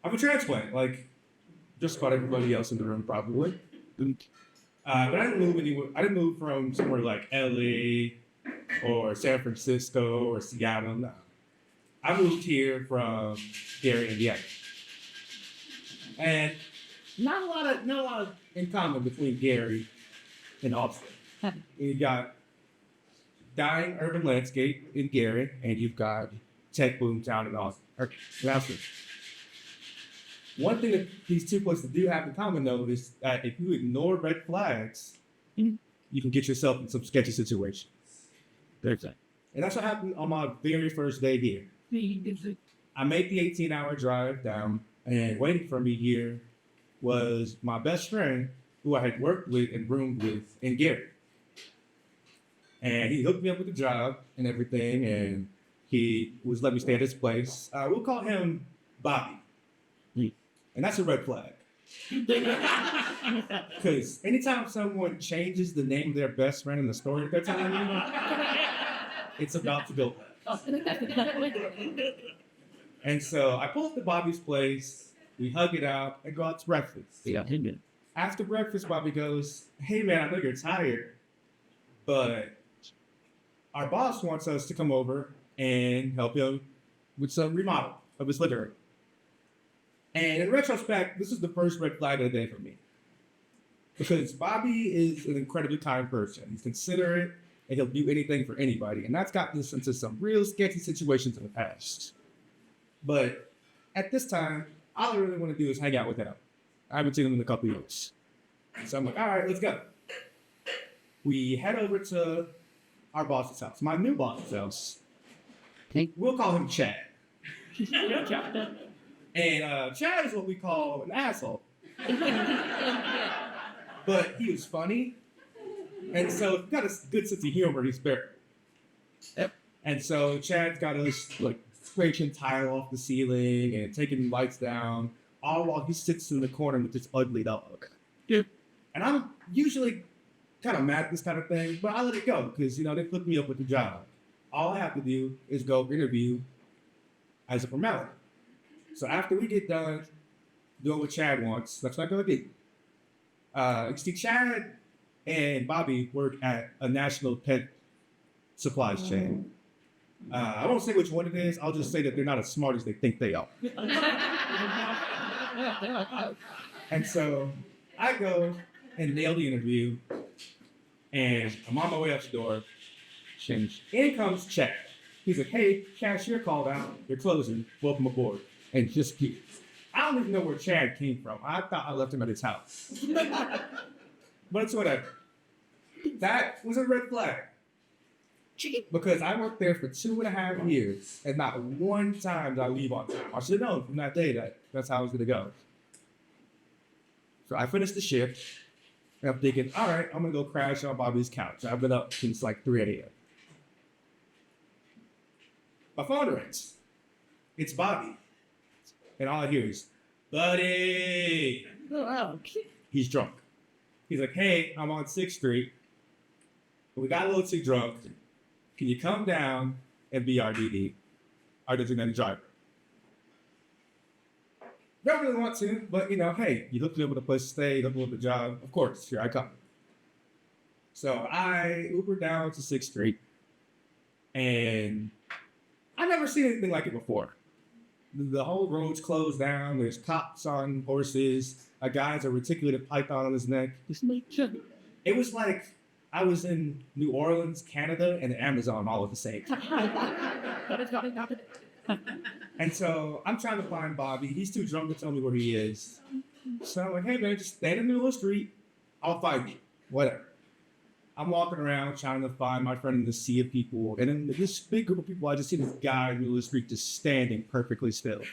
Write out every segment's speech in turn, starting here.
I'm a transplant, like just about everybody else in the room, probably. But I didn't move anywhere. I didn't move from somewhere like LA or San Francisco or Seattle. No. I moved here from Gary, Indiana. And not a lot in common between Gary and Austin. You got dying urban landscape in Gary, and you've got tech boom town in Austin. One thing that these two places do have in common, though, is that if you ignore red flags, you can get yourself in some sketchy situations. And that's what happened on my very first day here. I made the 18-hour drive down, and waiting for me here was my best friend, who I had worked with and roomed with in Gary. And he hooked me up with the job and everything, and he was letting me stay at his place. We'll call him Bobby. And that's a red flag. Because anytime someone changes the name of their best friend in the story they're telling you, it's about to go bad. And so I pull up to Bobby's place, we hug it out, and go out to breakfast. After breakfast, Bobby goes, "Hey man, I know you're tired, but our boss wants us to come over and help him with some remodel of his living room." And in retrospect, this is the first red flag of the day for me. Because Bobby is an incredibly kind person. He's considerate, and he'll do anything for anybody. And that's gotten us into some real sketchy situations in the past. But at this time, all I really want to do is hang out with him. I haven't seen him in a couple of years. So I'm like, all right, let's go. We head over to our boss's house, my new boss's house. We'll call him Chad. And Chad is what we call an asshole. But he was funny. And so he's got a good sense of humor. He's fair. And so Chad's got us like scraping tile off the ceiling and taking lights down, all while he sits in the corner with this ugly dog. And I'm usually kind of mad at this kind of thing, but I let it go because, you know, they put me up with the job. All I have to do is go interview as a formality. So after we get done doing what Chad wants, that's what I'm going to do. See, Chad and Bobby work at a national pet supplies chain. I won't say which one it is. I'll just say that they're not as smart as they think they are. And so I go and nail the interview, and I'm on my way out the door. And in comes Chad. He's like, "Hey, cashier called out. You're closing. Welcome aboard." And just keeps. I don't even know where Chad came from. I thought I left him at his house. But it's whatever. That was a red flag. Because I worked there for 2.5 years, and not one time did I leave on time. I should have known from that day that that's how I was going to go. So I finished the shift, and I'm thinking, all right, I'm going to go crash on Bobby's couch. I've been up since like 3 a.m. My phone rings. It's Bobby. And all I hear is, "Buddy!" He's drunk. He's like, "Hey, I'm on 6th Street. We got a little too drunk. Can you come down and be our DD, our designated driver?" Don't really want to, but you know, hey, you look with a place to stay, you look with a job, of course, here I come. So I Uber down to 6th Street, and I've never seen anything like it before. The whole road's closed down. There's cops on horses. A guy has a reticulated python on his neck. It was like I was in New Orleans, Canada, and the Amazon all at the same time. And so I'm trying to find Bobby. He's too drunk to tell me where he is. So I'm like, "Hey man, just stand in the middle of the street. I'll find you. Whatever." I'm walking around trying to find my friend in the sea of people. And in this big group of people, I just see this guy in the middle of the street just standing perfectly still.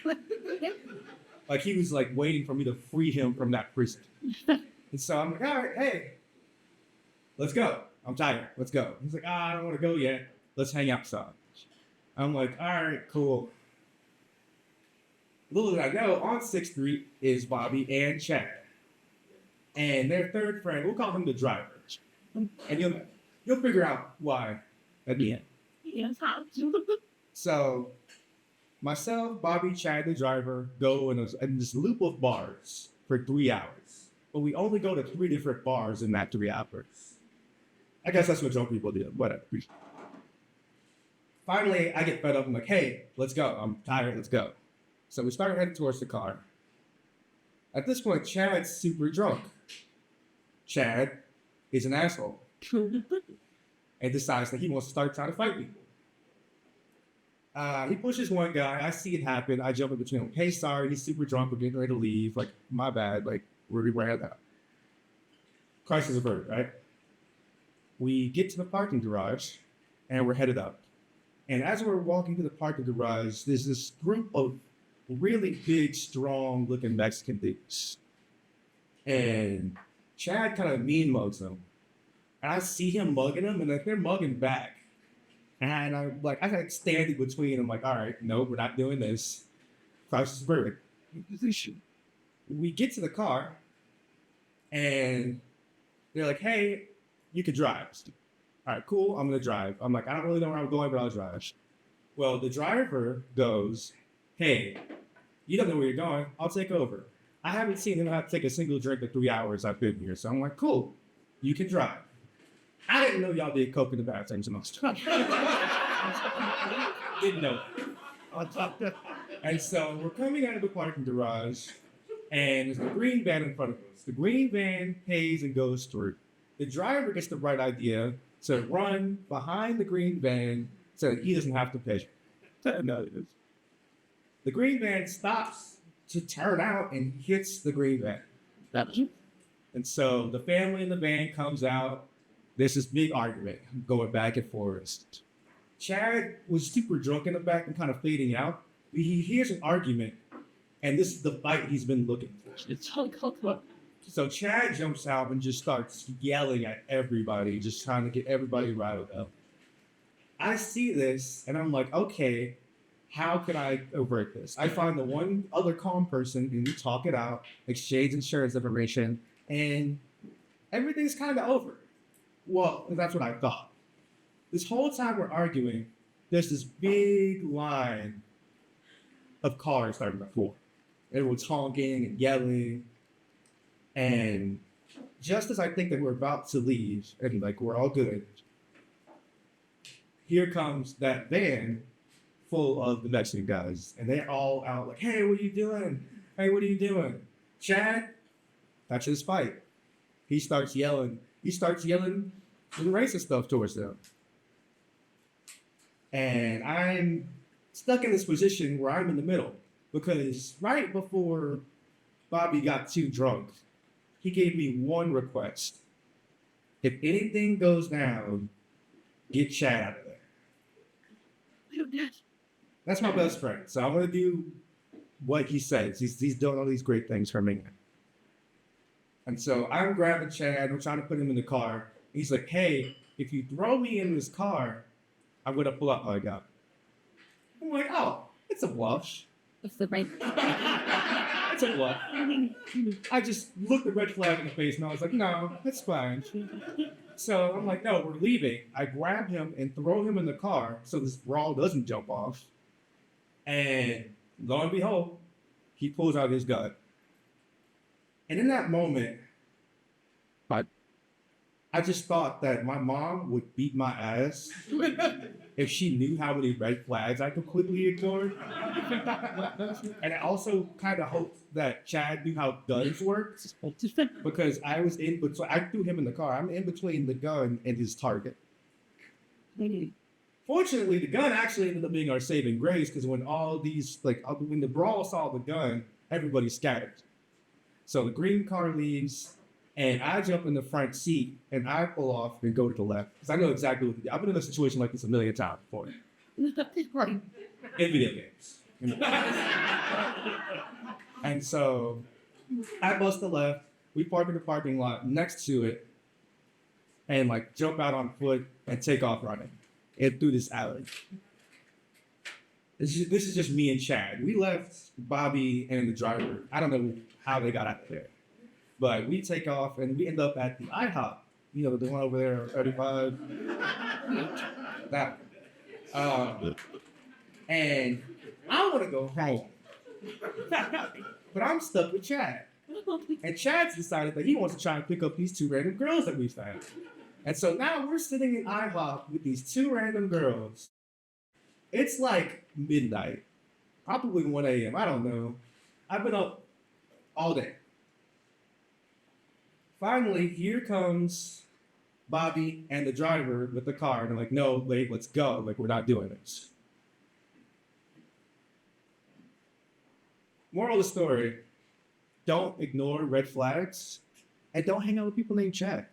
Like he was like waiting for me to free him from that prison. And so I'm like, "All right, hey, let's go. I'm tired. Let's go." He's like, "I don't want to go yet. Let's hang outside." I'm like, "All right, cool." Little did I know, on 6th Street is Bobby and Chad. And their third friend, we'll call him the driver. And you'll figure out why at the end. So Myself, Bobby, Chad, the driver, go in this loop of bars for 3 hours. But we only go to 3 different bars in that 3 hours. I guess that's what drunk people do, whatever. Finally, I get fed up. I'm like, hey, let's go. I'm tired, let's go. So we start heading towards the car. At this point, Chad's super drunk. Chad is an asshole. And decides that he wants to start trying to fight people. He pushes one guy. I see it happen. I jump in between him. Hey, sorry, he's super drunk. We're getting ready to leave. Like, my bad. Like, we ran out. Crisis averted, right? We get to the parking garage, and we're headed up. And as we're walking to the parking garage, there's this group of really big, strong-looking Mexican dudes. And Chad kind of mean mugs them. And I see him mugging them, and like, they're mugging back. And I'm like, I got standing between them, like, all right, no, we're not doing this. Crisis averted. We get to the car, and they're like, hey, you can drive. All right, cool, I'm gonna drive. I'm like, I don't really know where I'm going, but I'll drive. Well, the driver goes, hey, you don't know where you're going, I'll take over. I haven't seen him have to take a single drink in 3 hours I've been here. So I'm like, cool, you can drive. I didn't know y'all did coke in the bathrooms amongst Didn't know. And so we're coming out of the parking garage, and there's a green van in front of us. The green van pays and goes through. The driver gets the right idea to run behind the green van so that he doesn't have to pay. The green van stops to turn out and hits the green van. And so the family in the van comes out. There's this big argument going back and forth. Chad was super drunk in the back and kind of fading out. He hears an argument, and this is the fight he's been looking for. So Chad jumps out and just starts yelling at everybody, just trying to get everybody riled up. I see this, and I'm like, okay, how can I avert this? I find the one other calm person, and we talk it out, exchange insurance information, and everything's kind of over. Well, that's what I thought. This whole time we're arguing, there's this big line of cars starting to form. Everyone's honking and yelling. And just as I think that we're about to leave, and like we're all good, here comes that van full of the Mexican guys. And they're all out like, hey, what are you doing? Hey, what are you doing? Chad, that's his fight. He starts yelling some racist stuff towards them. And I'm stuck in this position where I'm in the middle, because right before Bobby got too drunk, he gave me one request. If anything goes down, get Chad out of there. That's my best friend. So I'm going to do what he says. He's doing all these great things for me. And so I'm grabbing Chad. I'm trying to put him in the car. He's like, hey, if you throw me in this car, I'm going to pull out my gun. I'm like, oh, it's a bluff. It's the right. It's a bluff. I just looked the red flag in the face, and I was like, no, that's fine. So I'm like, no, we're leaving. I grab him and throw him in the car so this brawl doesn't jump off. And lo and behold, he pulls out his gun. And in that moment, I just thought that my mom would beat my ass if she knew how many red flags I completely ignored. And I also kind of hoped that Chad knew how guns work, because I was in between. I threw him in the car. I'm in between the gun and his target. Fortunately, the gun actually ended up being our saving grace, because when when the brawl saw the gun, everybody scattered. So the green car leaves, and I jump in the front seat, and I pull off and go to the left, because I know exactly what to do. I've been in a situation like this a million times before. In video games. And so I bust the left. We park in the parking lot next to it, and jump out on foot and take off running and through this alley. This is just me and Chad. We left Bobby and the driver. I don't know how they got out there. But we take off, and we end up at the IHOP. You know, the one over there, 35. That one. And I want to go home. But I'm stuck with Chad. And Chad's decided that he wants to try and pick up these two random girls that we found. And so now we're sitting in IHOP with these two random girls. It's like midnight, probably 1 a.m. I don't know. I've been up all day. Finally, here comes Bobby and the driver with the car. And they're like, no, wait, let's go. Like, we're not doing this. Moral of the story, don't ignore red flags and don't hang out with people named Chad.